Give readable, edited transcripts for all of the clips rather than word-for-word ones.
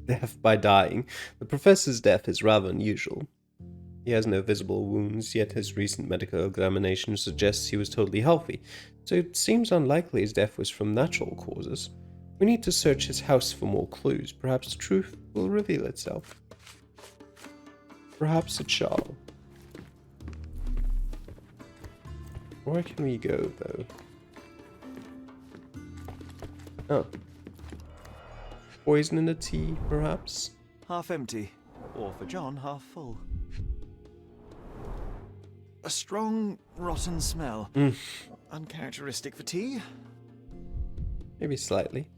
death by dying. The professor's death is rather unusual. He has no visible wounds, yet his recent medical examination suggests he was totally healthy, so it seems unlikely his death was from natural causes. We need to search his house for more clues. Perhaps the truth will reveal itself. Perhaps it shall. Where can we go, though? Oh. Poison in the tea, perhaps? Half empty, or for John, half full. A strong, rotten smell. Uncharacteristic for tea. Maybe slightly.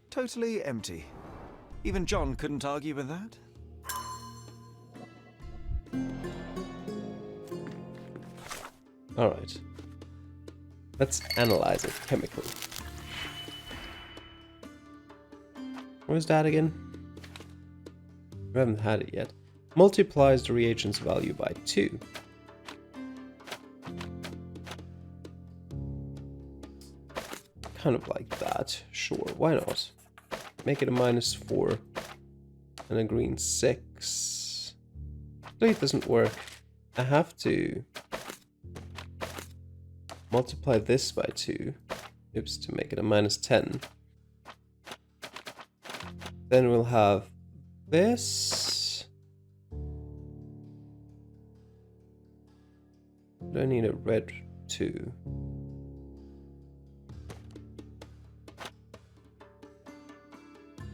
Totally empty. Even John couldn't argue with that. Alright. Let's analyze it chemically. Where's that again? We haven't had it yet. Multiplies the reagent's value by 2. Kind of like that. Sure, why not? Make it a -4 and a green 6. No, it doesn't work. I have to multiply this by 2. Oops, to make it a -10. Then we'll have this. I need a red 2.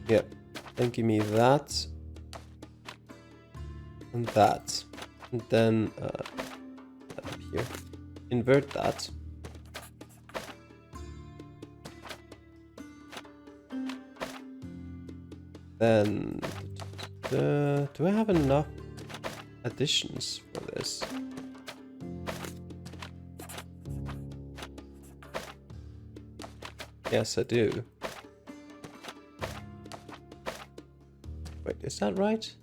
Yep, then give me that. And that. And then up here. Invert that. Then do I have enough additions for this? Yes, I do. Wait, is that right?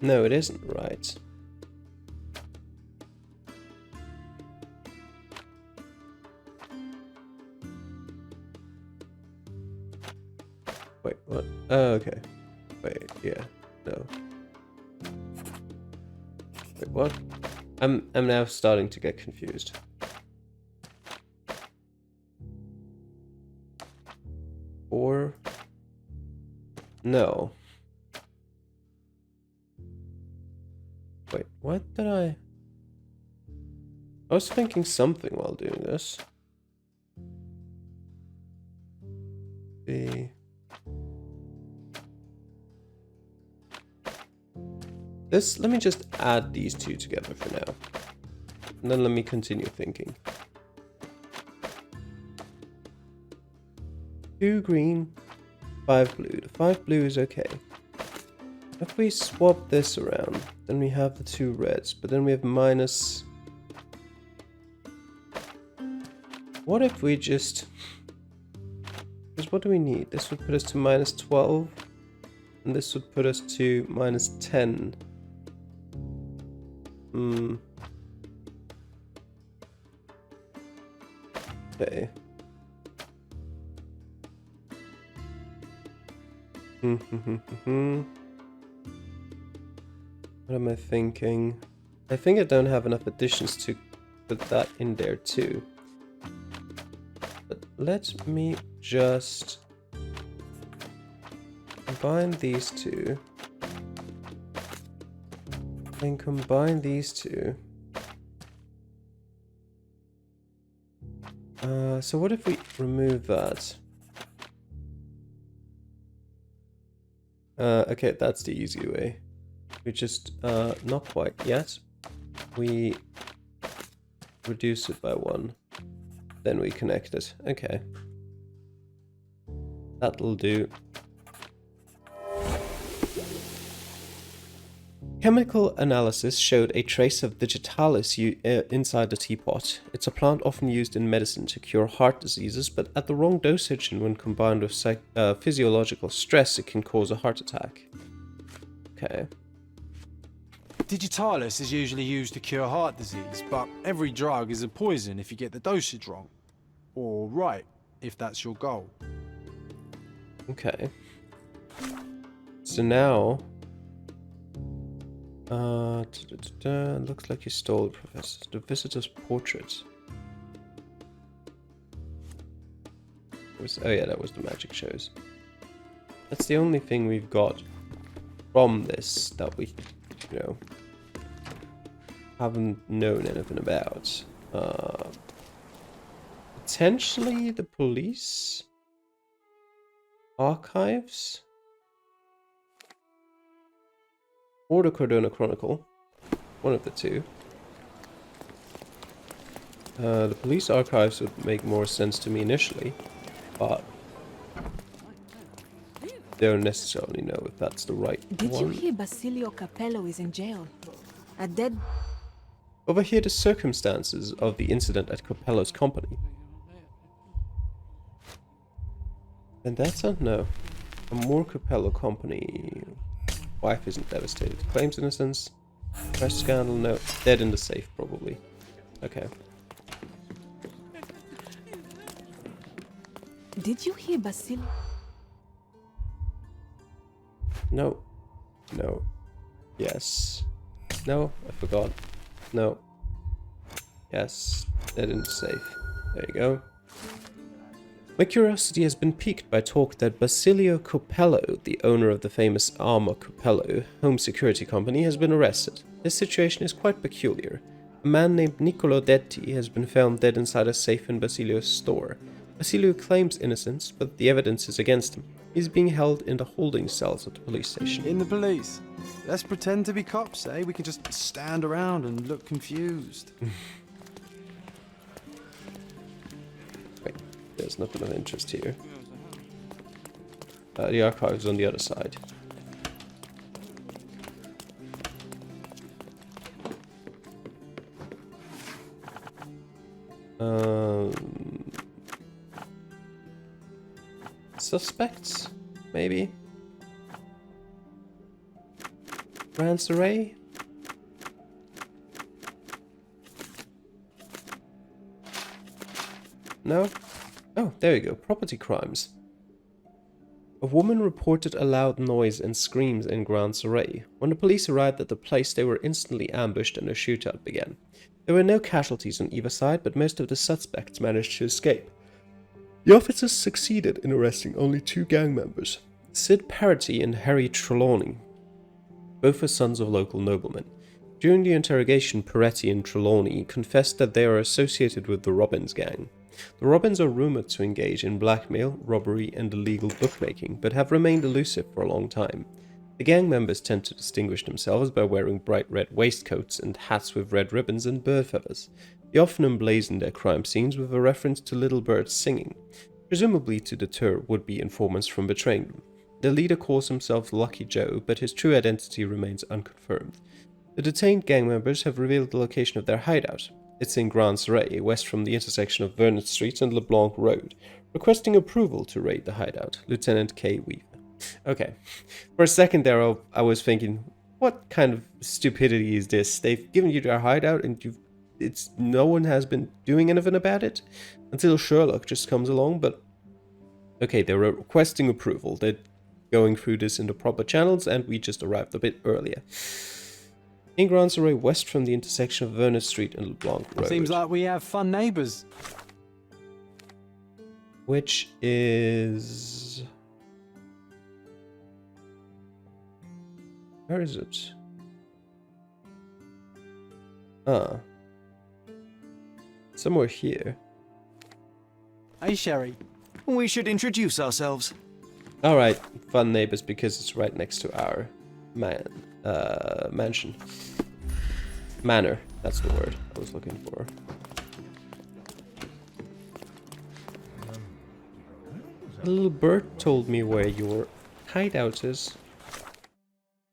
No, it isn't right. Wait, what? Oh, okay. Wait, yeah, no. Wait, what? I'm now starting to get confused. Or no. Wait, what did I was thinking something while doing this. Let me just add these two together for now. And then let me continue thinking. 2 green, 5 blue. The 5 blue is okay. If we swap this around, then we have the 2 reds, but then we have minus... What if we just... Because what do we need? This would put us to -12, and this would put us to -10. Okay. What am I thinking? I think I don't have enough additions to put that in there too. But let me just combine these two. Then combine these two. So what if we remove that? Okay, that's the easy way. We just, not quite yet. We reduce it by 1. Then we connect it. Okay. That'll do. Chemical analysis showed a trace of digitalis inside the teapot. It's a plant often used in medicine to cure heart diseases, but at the wrong dosage and when combined with physiological stress, it can cause a heart attack. Okay. Digitalis is usually used to cure heart disease, but every drug is a poison if you get the dosage wrong. Or right, if that's your goal. Okay. So now... looks like you stole the professor. The visitor's portrait. Oh yeah, that was the magic shows. That's the only thing we've got from this that we, you know, haven't known anything about. Potentially the police archives or the Cordona Chronicle, one of the two. The police archives would make more sense to me initially, but don't necessarily know if that's the right Did one. you hear Basilio Capello is in jail? A dead... Overhear the circumstances of the incident at Capello's company. And that's a no. A more Capello company. Wife isn't devastated. Claims innocence. Press scandal, no. Dead in the safe, probably. Okay. Did you hear Basilio? No. No. Yes. No, I forgot. No. Yes. Dead in the safe. There you go. My curiosity has been piqued by talk that Basilio Capello, the owner of the famous Arma Capello home security company, has been arrested. This situation is quite peculiar. A man named Niccolo Detti has been found dead inside a safe in Basilio's store. Basilio claims innocence, but the evidence is against him. He is being held in the holding cells at the police station. In the police. Let's pretend to be cops, eh? We can just stand around and look confused. Wait, there's nothing of interest here. The archive's on the other side. Suspects, maybe. Grants array. No? Oh, there you go. Property crimes. A woman reported a loud noise and screams in Grant's Array. When the police arrived at the place, they were instantly ambushed and a shootout began. There were no casualties on either side, but most of the suspects managed to escape. The officers succeeded in arresting only 2 gang members, Sid Parity and Harry Trelawney. Both were sons of local noblemen. During the interrogation, Peretti and Trelawney confessed that they are associated with the Robbins gang. The Robbins are rumored to engage in blackmail, robbery, and illegal bookmaking, but have remained elusive for a long time. The gang members tend to distinguish themselves by wearing bright red waistcoats and hats with red ribbons and bird feathers. They often emblazon their crime scenes with a reference to little birds singing, presumably to deter would-be informants from betraying them. The leader calls himself Lucky Joe, but his true identity remains unconfirmed. The detained gang members have revealed the location of their hideout. It's in Grant's Array, west from the intersection of Vernet Street and LeBlanc Road. Requesting approval to raid the hideout, Lieutenant K. Weaver. Okay, for a second there I was thinking, what kind of stupidity is this? They've given you their hideout and no one has been doing anything about it until Sherlock just comes along, but okay, they were requesting approval. They're going through this in the proper channels and we just arrived a bit earlier. In Grant's Array, west from the intersection of Vernet Street and LeBlanc Road. Seems like we have fun neighbours. Which is... where is it? Somewhere here. Hey, Sherry. We should introduce ourselves. Alright, fun neighbors because it's right next to our mansion. Manor, that's the word I was looking for. A little bird told me where your hideout is.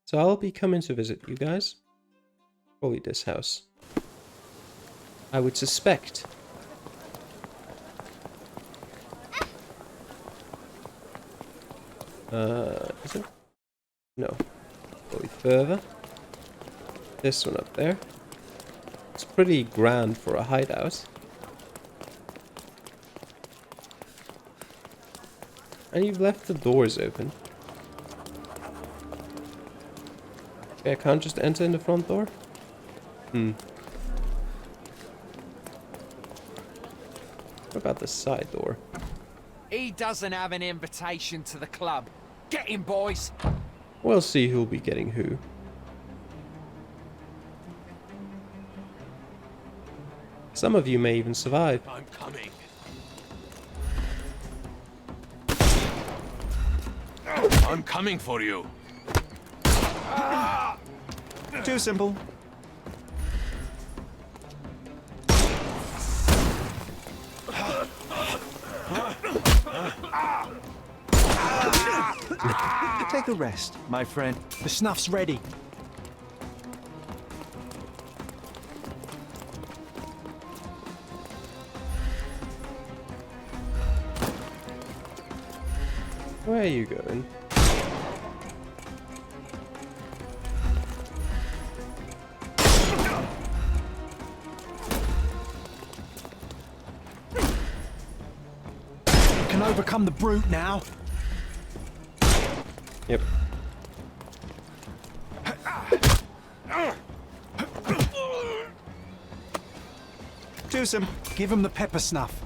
So I'll be coming to visit you guys. Probably this house. I would suspect. Is it? No. Probably further. this one up there. It's pretty grand for a hideout. And you've left the doors open. Okay, I can't just enter in the front door? What about the side door? He doesn't have an invitation to the club. Get him, boys! We'll see who'll be getting who. Some of you may even survive. I'm coming. I'm coming for you. Too simple. Take a rest, my friend. The snuff's ready. Where are you going? You can overcome the brute now. Yep. Too simple. Give him the pepper snuff.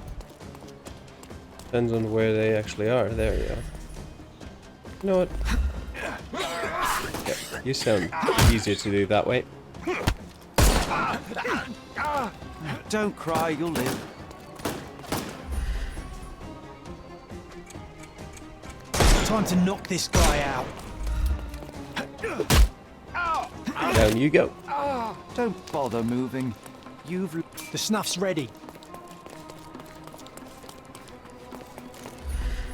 Depends on where they actually are. There you are. You know what? Yep. You sound easier to do that way. Don't cry, you'll live. Time to knock this guy out. Down you go. Don't bother moving. You've... The snuff's ready.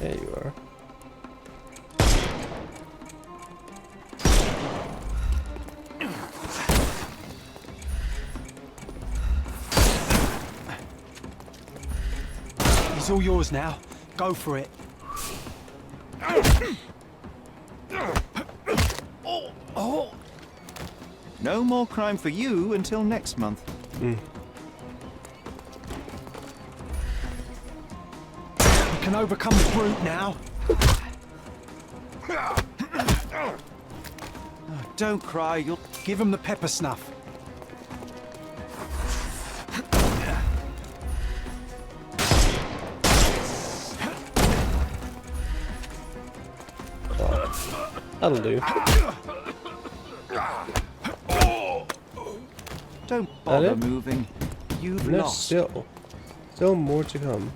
There you are. He's all yours now. Go for it. No more crime for you until next month. You can overcome the brute now. Don't cry, you'll... Give him the pepper snuff. That'll do. Don't bother it? moving. You've No, lost. still more to come.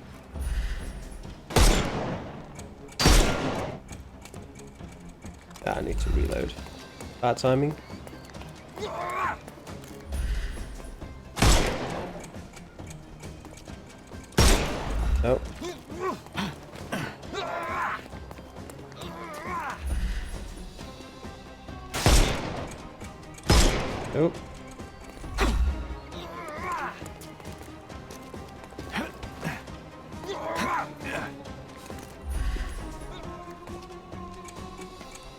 I need to reload. Bad timing. Oh. Nope.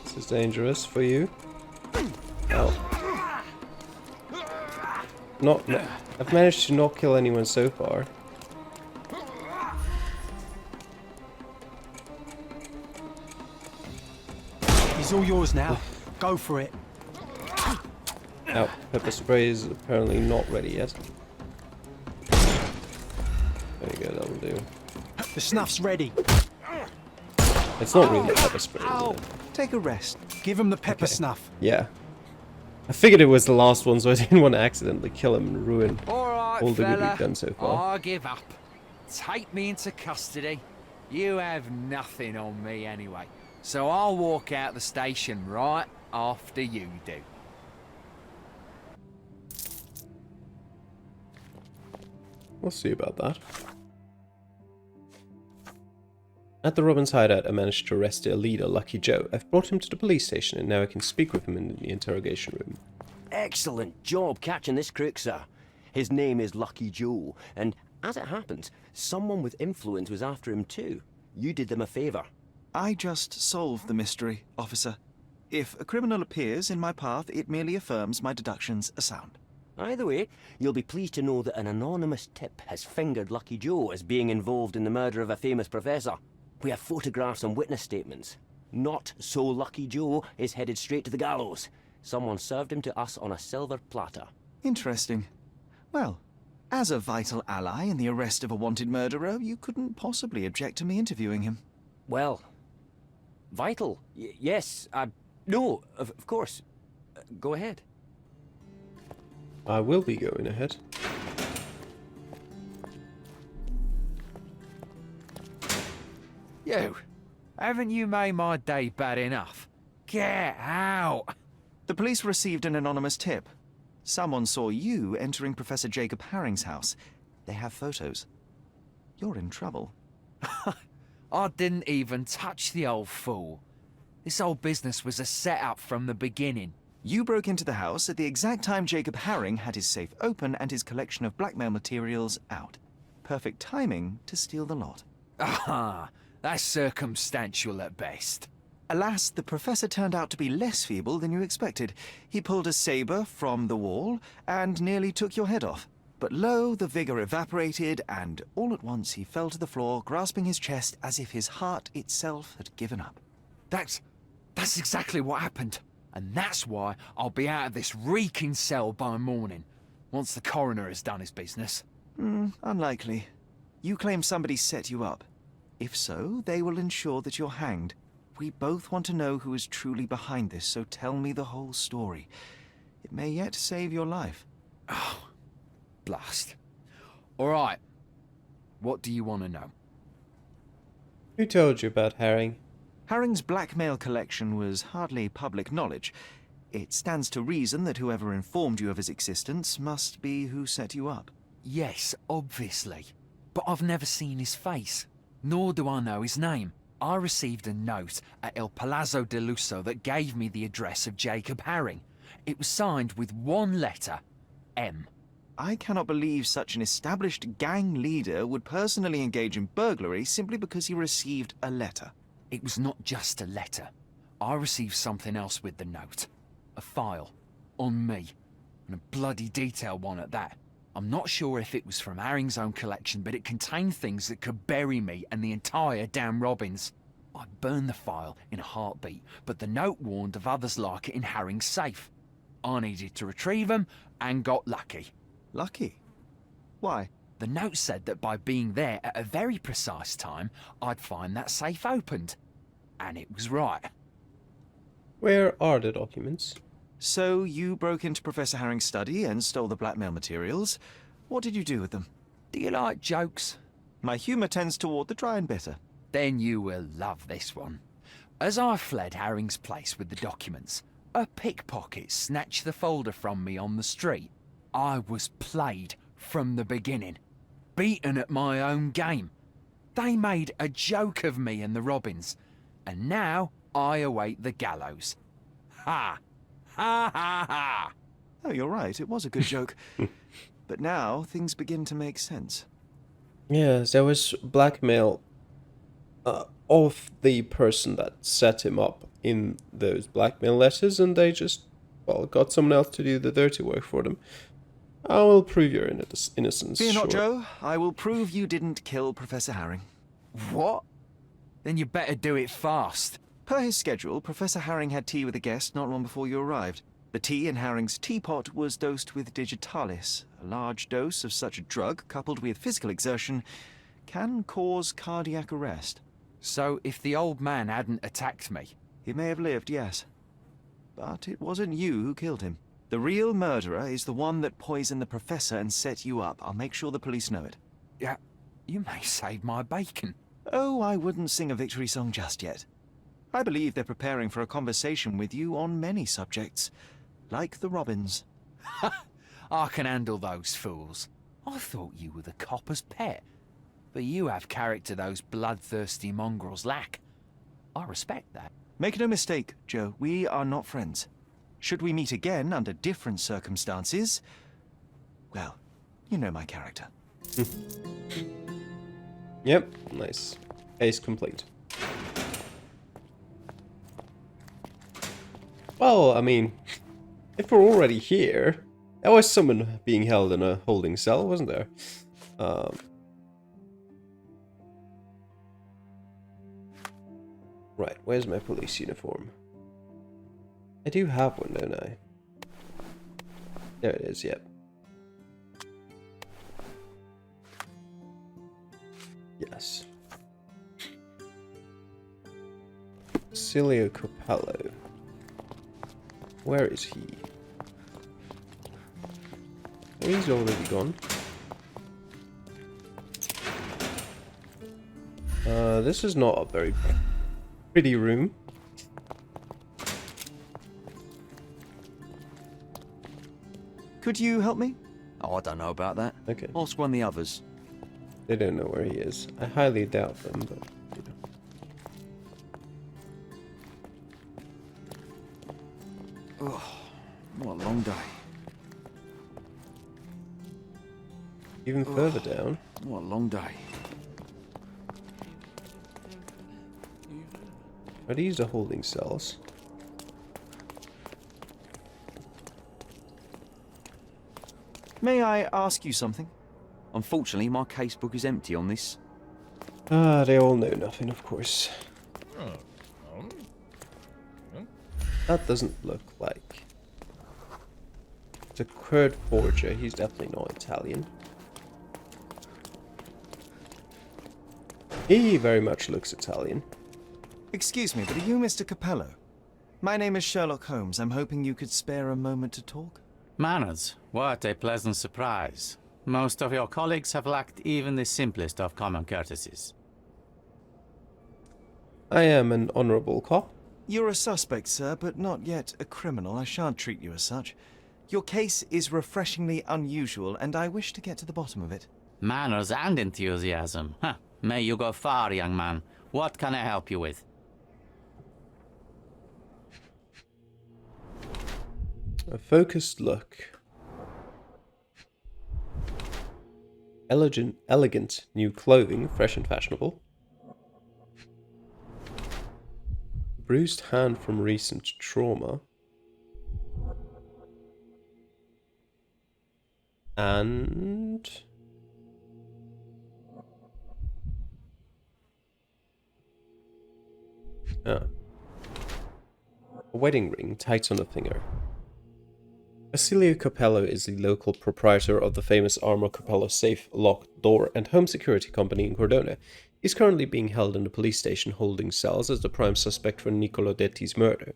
This is dangerous for you. Oh. No, I've managed to not kill anyone so far. He's all yours now. Go for it. Now, pepper spray is apparently not ready yet. There you go, that'll do. The snuff's ready. It's not really pepper spray, is it? Take a rest. Give him the pepper Okay. snuff. Yeah. I figured it was the last one, so I didn't want to accidentally kill him and ruin All right, all the good fella. we've done so far. I give up. Take me into custody. You have nothing on me anyway. So I'll walk out the station right after you do. We'll see about that. At the Robin's hideout, I managed to arrest their leader, Lucky Joe. I've brought him to the police station, and now I can speak with him in the interrogation room. Excellent job catching this crook, sir. His name is Lucky Joe, and as it happens, someone with influence was after him too. You did them a favour. I just solved the mystery, officer. If a criminal appears in my path, it merely affirms my deductions are sound. Either way, you'll be pleased to know that an anonymous tip has fingered Lucky Joe as being involved in the murder of a famous professor. We have photographs and witness statements. Not so Lucky Joe is headed straight to the gallows. Someone served him to us on a silver platter. Interesting. Well, as a vital ally in the arrest of a wanted murderer, you couldn't possibly object to me interviewing him. Well, vital. Yes, no, of course. Go ahead. I will be going ahead. You, haven't you made my day bad enough? Get out! The police received an anonymous tip. Someone saw you entering Professor Jacob Harring's house. They have photos. You're in trouble. I didn't even touch the old fool. This whole business was a setup from the beginning. You broke into the house at the exact time Jacob Harring had his safe open and his collection of blackmail materials out. Perfect timing to steal the lot. Ah, that's circumstantial at best. Alas, the professor turned out to be less feeble than you expected. He pulled a saber from the wall and nearly took your head off. But lo, the vigor evaporated, and all at once he fell to the floor, grasping his chest as if his heart itself had given up. That's exactly what happened. And that's why I'll be out of this reeking cell by morning, once the coroner has done his business. Unlikely. You claim somebody set you up. If so, they will ensure that you're hanged. We both want to know who is truly behind this, so tell me the whole story. It may yet save your life. Oh, blast. All right. What do you want to know? Who told you about Harring? Harring's blackmail collection was hardly public knowledge. It stands to reason that whoever informed you of his existence must be who set you up. Yes, obviously. But I've never seen his face, nor do I know his name. I received a note at El Palazzo de Lusso that gave me the address of Jacob Harring. It was signed with one letter, M. I cannot believe such an established gang leader would personally engage in burglary simply because he received a letter. It was not just a letter. I received something else with the note. A file. On me. And a bloody detailed one at that. I'm not sure if it was from Harring's own collection, but it contained things that could bury me and the entire damn Robbins. I burned the file in a heartbeat, but the note warned of others like it in Harring's safe. I needed to retrieve them, and got lucky. Lucky? Why? The note said that by being there at a very precise time, I'd find that safe opened. And it was right. Where are the documents? So you broke into Professor Harring's study and stole the blackmail materials. What did you do with them? Do you like jokes? My humour tends toward the dry and bitter. Then you will love this one. As I fled Harring's place with the documents, a pickpocket snatched the folder from me on the street. I was played from the beginning. Beaten at my own game. They made a joke of me and the Robbins. And now I await the gallows. Ha! Ha ha ha! Oh, you're right, it was a good joke. But now things begin to make sense. Yes, there was blackmail of the person that set him up in those blackmail letters, and they just, well, got someone else to do the dirty work for them. I will prove your innocence. Fear not, sure. Joe. I will prove you didn't kill Professor Harring. What? Then you better do it fast. Per his schedule, Professor Harring had tea with a guest not long before you arrived. The tea in Harring's teapot was dosed with digitalis. A large dose of such a drug, coupled with physical exertion, can cause cardiac arrest. So if the old man hadn't attacked me... He may have lived, yes. But it wasn't you who killed him. The real murderer is the one that poisoned the professor and set you up. I'll make sure the police know it. Yeah, you may save my bacon. Oh, I wouldn't sing a victory song just yet. I believe they're preparing for a conversation with you on many subjects, like the Robbins. I can handle those fools. I thought you were the copper's pet. But you have character those bloodthirsty mongrels lack. I respect that. Make no mistake, Joe, we are not friends. Should we meet again under different circumstances, well, you know my character. Yep, nice. Case complete. Well, I mean, if we're already here, there was someone being held in a holding cell, wasn't there? Right, where's my police uniform? I do have one, don't I? There it is, yep. Yes. Basilio Capello. Where is he? Oh, he's already gone. This is not a very pretty room. Could you help me? Oh, I don't know about that. Okay. Ask one of the others. They don't know where he is. I highly doubt them, but you know. Oh, what a long day. Even further down. What a long day. Are these the holding cells? May I ask you something? Unfortunately, my casebook is empty on this. Ah, they all know nothing, of course. That doesn't look like... It's a Kurd forger. He's definitely not Italian. He very much looks Italian. Excuse me, but are you Mr. Capello? My name is Sherlock Holmes. I'm hoping you could spare a moment to talk. Manners, what a pleasant surprise. Most of your colleagues have lacked even the simplest of common courtesies. I am an honorable cop. You're a suspect, sir, but not yet a criminal. I shan't treat you as such. Your case is refreshingly unusual, and I wish to get to the bottom of it. Manners and enthusiasm. Huh. May you go far, young man. What can I help you with? A focused look. Elegant new clothing, fresh and fashionable. Bruised hand from recent trauma. And... a wedding ring tight on the finger. Basilio Capello is the local proprietor of the famous Armor Capello safe, lock, door, and home security company in Cordona. He's currently being held in the police station holding cells as the prime suspect for Niccolo Detti's murder.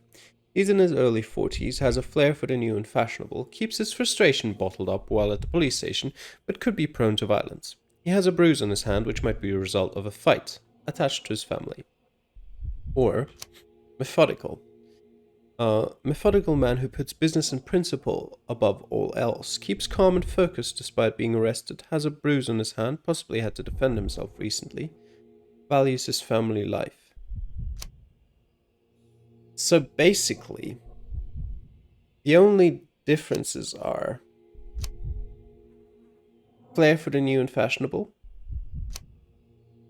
He's in his early 40s, has a flair for the new and fashionable, keeps his frustration bottled up while at the police station, but could be prone to violence. He has a bruise on his hand which might be a result of a fight attached to his family. Or methodical. A methodical man who puts business and principle above all else, keeps calm and focused despite being arrested, has a bruise on his hand, possibly had to defend himself recently, values his family life. So basically, the only differences are flair for the new and fashionable,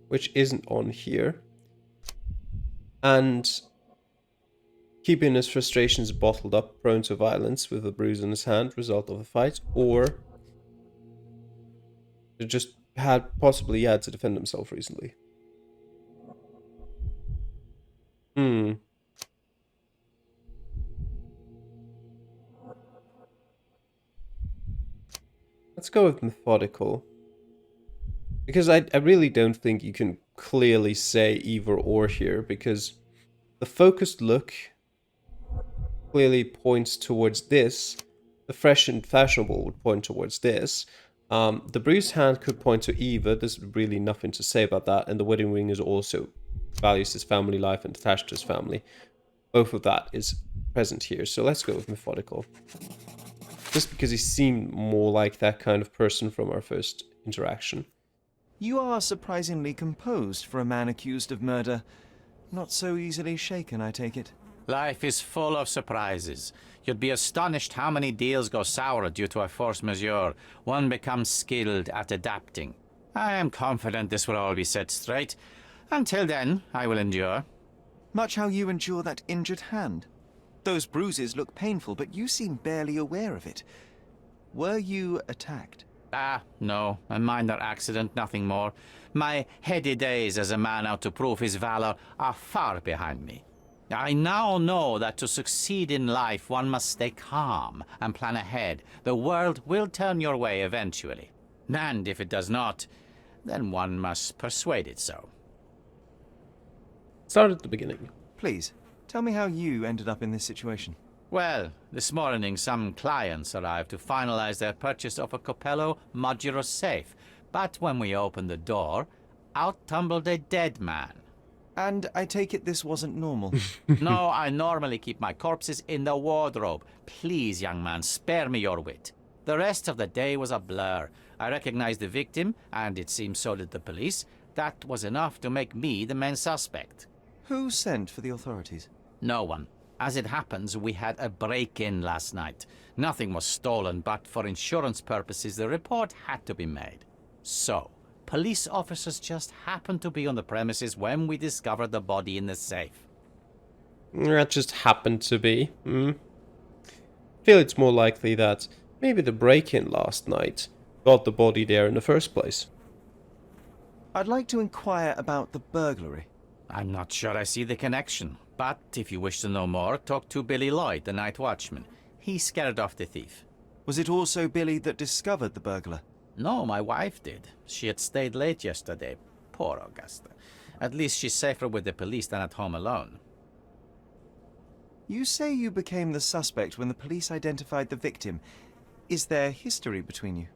which isn't on here, and keeping his frustrations bottled up, prone to violence with a bruise on his hand, result of a fight, or just possibly had to defend himself recently. Let's go with methodical. Because I really don't think you can clearly say either or here, because the focused look clearly points towards this. The fresh and fashionable would point towards this. The bruised hand could point to either. There's really nothing to say about that. And the wedding ring is also values his family life and attached to his family. Both of that is present here. So let's go with methodical. Just because he seemed more like that kind of person from our first interaction. You are surprisingly composed for a man accused of murder. Not so easily shaken, I take it. Life is full of surprises. You'd be astonished how many deals go sour due to a force majeure. One becomes skilled at adapting. I am confident this will all be set straight. Until then, I will endure. Much how you endure that injured hand. Those bruises look painful, but you seem barely aware of it. Were you attacked? Ah, no, a minor accident, nothing more. My heady days as a man out to prove his valor are far behind me. I now know that to succeed in life, one must stay calm and plan ahead. The world will turn your way eventually. And if it does not, then one must persuade it so. Start at the beginning. Please, tell me how you ended up in this situation. Well, this morning some clients arrived to finalize their purchase of a Capello modular safe. But when we opened the door, out tumbled a dead man. And I take it this wasn't normal. No, I normally keep my corpses in the wardrobe. Please, young man, spare me your wit. The rest of the day was a blur. I recognized the victim, and it seems so did the police. That was enough to make me the main suspect. Who sent for the authorities? No one. As it happens, we had a break-in last night. Nothing was stolen, but for insurance purposes, the report had to be made. So, police officers just happened to be on the premises when we discovered the body in the safe. That just happened to be. I feel it's more likely that maybe the break-in last night got the body there in the first place. I'd like to inquire about the burglary. I'm not sure I see the connection, but if you wish to know more, talk to Billy Lloyd, the night watchman. He scared off the thief. Was it also Billy that discovered the burglar? No, my wife did. She had stayed late yesterday. Poor Augusta. At least she's safer with the police than at home alone. You say you became the suspect when the police identified the victim. Is there history between you?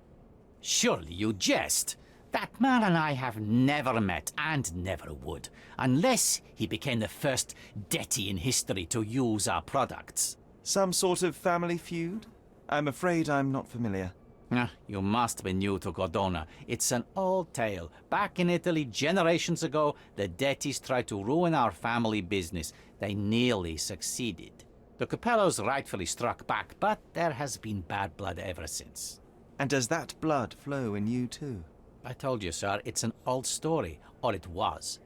Surely you jest. That man and I have never met and never would, unless he became the first deity in history to use our products. Some sort of family feud? I'm afraid I'm not familiar. You must be new to Cordona. It's an old tale. Back in Italy, generations ago, the deities tried to ruin our family business. They nearly succeeded. The Capellos rightfully struck back, but there has been bad blood ever since. And does that blood flow in you too? I told you, sir, it's an old story, or it was.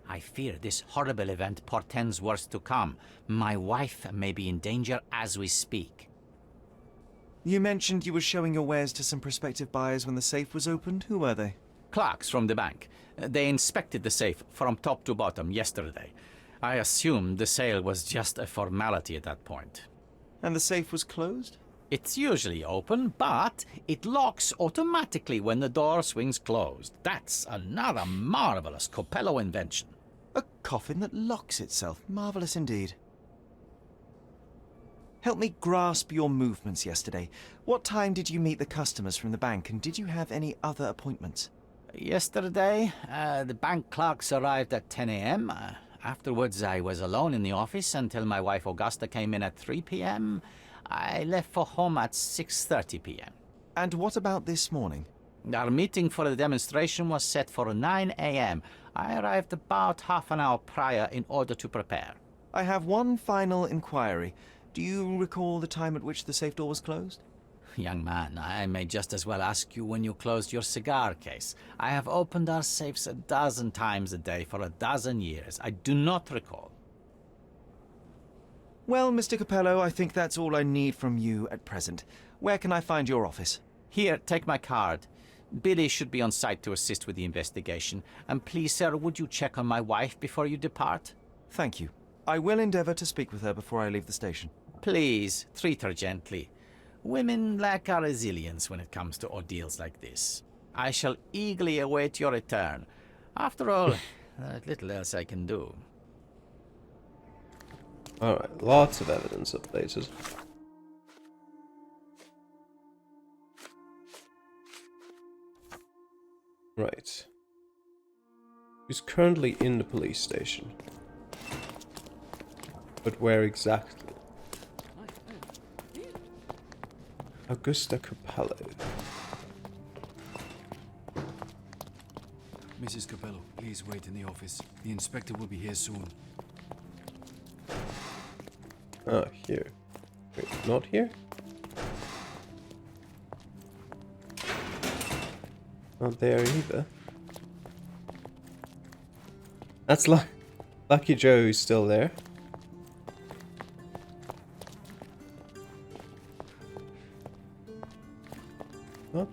I fear this horrible event portends worse to come. My wife may be in danger as we speak. You mentioned you were showing your wares to some prospective buyers when the safe was opened. Who were they? Clerks from the bank. They inspected the safe from top to bottom yesterday. I assumed the sale was just a formality at that point. And the safe was closed? It's usually open, but it locks automatically when the door swings closed. That's another marvelous Capello invention. A coffin that locks itself. Marvelous indeed. Help me grasp your movements yesterday. What time did you meet the customers from the bank, and did you have any other appointments? Yesterday, the bank clerks arrived at 10 a.m. Afterwards, I was alone in the office until my wife Augusta came in at 3 p.m. I left for home at 6:30 p.m. And what about this morning? Our meeting for the demonstration was set for 9 a.m. I arrived about half an hour prior in order to prepare. I have one final inquiry. Do you recall the time at which the safe door was closed? Young man, I may just as well ask you when you closed your cigar case. I have opened our safes a dozen times a day for a dozen years. I do not recall. Well, Mr. Capello, I think that's all I need from you at present. Where can I find your office? Here, take my card. Billy should be on site to assist with the investigation. And please, sir, would you check on my wife before you depart? Thank you. I will endeavor to speak with her before I leave the station. Please, treat her gently. Women lack our resilience when it comes to ordeals like this. I shall eagerly await your return. After all, there's little else I can do. Alright, lots of evidence updated. Right. He's currently in the police station. But where exactly? Augusta Capello. Mrs. Capello, please wait in the office. The inspector will be here soon. Ah, here. Wait, not here? Not there either. That's Lucky Joe who's still there.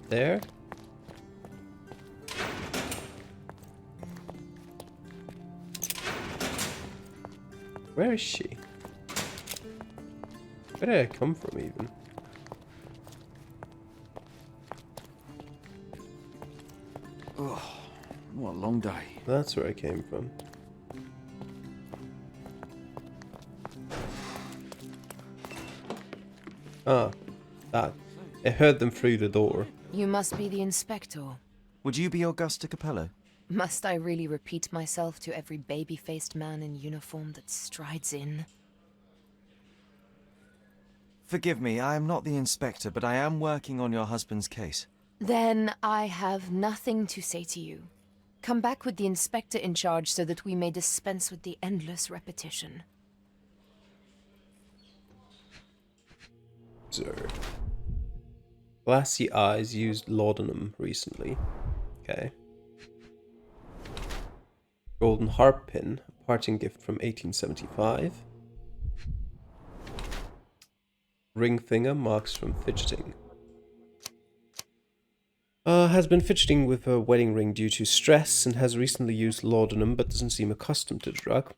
there. Where is she? Where did I come from even? Oh, what a long day. That's where I came from. Ah, that. I heard them through the door. You must be the inspector. Would you be Augusta Capello? Must I really repeat myself to every baby-faced man in uniform that strides in? Forgive me, I am not the inspector, but I am working on your husband's case. Then I have nothing to say to you. Come back with the inspector in charge so that we may dispense with the endless repetition. Sir. Glassy Eyes used laudanum recently. Okay. Golden harp pin, a parting gift from 1875. Ring finger, marks from fidgeting. Has been fidgeting with her wedding ring due to stress and has recently used laudanum but doesn't seem accustomed to the drug.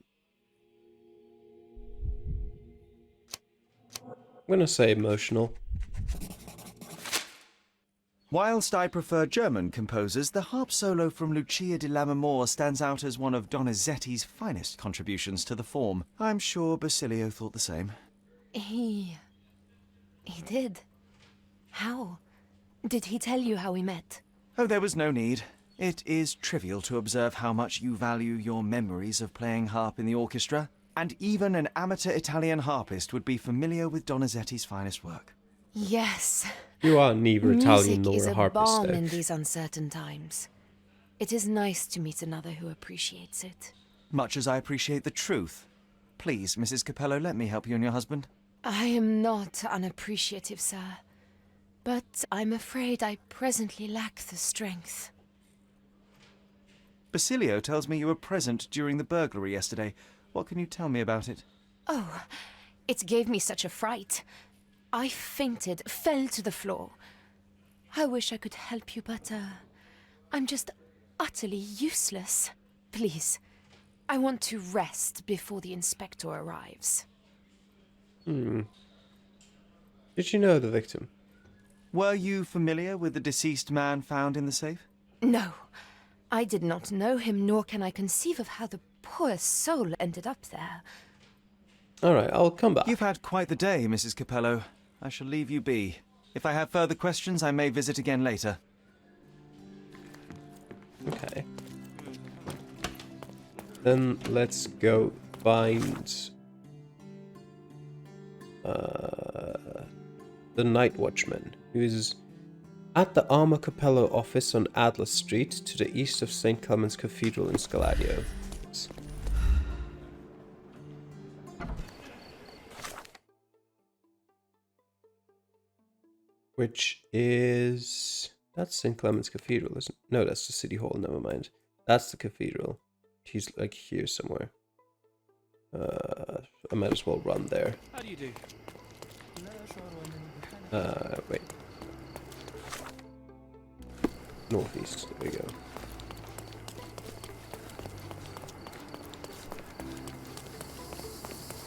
I'm gonna say emotional. Whilst I prefer German composers, the harp solo from Lucia di Lammermoor stands out as one of Donizetti's finest contributions to the form. I'm sure Basilio thought the same. He did. How? Did he tell you how we met? Oh, there was no need. It is trivial to observe how much you value your memories of playing harp in the orchestra, and even an amateur Italian harpist would be familiar with Donizetti's finest work. Yes. You are neither Italian Music is nor a a harpist, balm though. in these uncertain times. It is nice to meet another who appreciates it. Much as I appreciate the truth. Please, Mrs. Capello, let me help you and your husband. I am not unappreciative, sir. But I'm afraid I presently lack the strength. Basilio tells me you were present during the burglary yesterday. What can you tell me about it? Oh, it gave me such a fright. I fainted, fell to the floor. I wish I could help you, but, I'm just utterly useless. Please, I want to rest before the inspector arrives. Did you know the victim? Were you familiar with the deceased man found in the safe? No, I did not know him, nor can I conceive of how the poor soul ended up there. Alright, I'll come back. You've had quite the day, Mrs. Capello. I shall leave you be. If I have further questions, I may visit again later. Okay. Then let's go find the Night Watchman, who is at the Arma Capello office on Adler Street to the east of St. Clement's Cathedral in Scaladio. Which is... That's St. Clement's Cathedral, isn't it? No, that's the City Hall, never mind. That's the cathedral. He's like here somewhere. I might as well run there. How do you do? Wait. Northeast, there we go.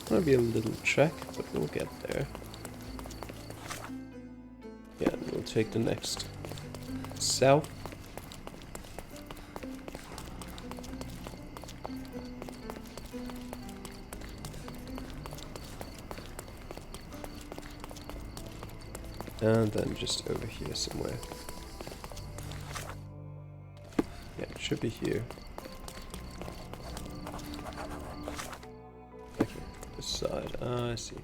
Might be a little trek, but we'll get there. Yeah, and we'll take the next south. And then just over here somewhere. Yeah, it should be here. Okay, this side. Ah, I see.